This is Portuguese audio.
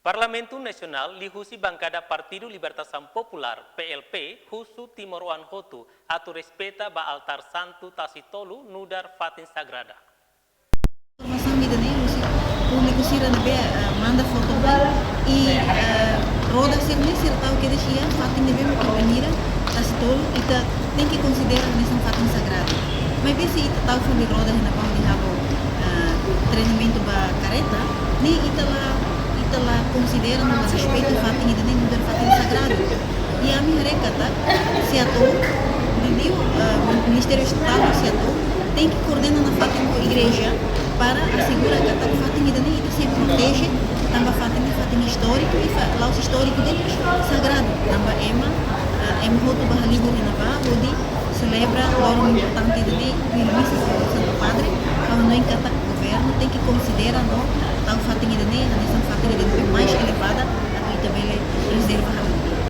Parlamento Nacional lihusi bancada Partido Libertação Popular, PLP, husu Timor-Wan Hotu, atu respeta ba altar santo tasitolu nudar fatin sagrada. Informação vida nem público sira nebe manda foto e roda ser nem ser tal que deixia fatin nebe companhia tasitolu ita tem que considerar nesse fatin sagrado. Mas vê se ita tal foi roda na pão de rabo treinamento ba careta nem ita lá considera no respeito fatin ida nem nudar fatin sagrado. E a minha recata se atou o Ministério Estatal se atou tem que coordenar na fatin com a igreja para assegurar que a fatin ida nem se protege também fatin histórico e lá os históricos deles sagrado também outro bahaligo na ba onde celebra o importante de missa do Santo Padre quando não encata o governo tem que considerar no tal fatin ida nem nessa fatin ida mais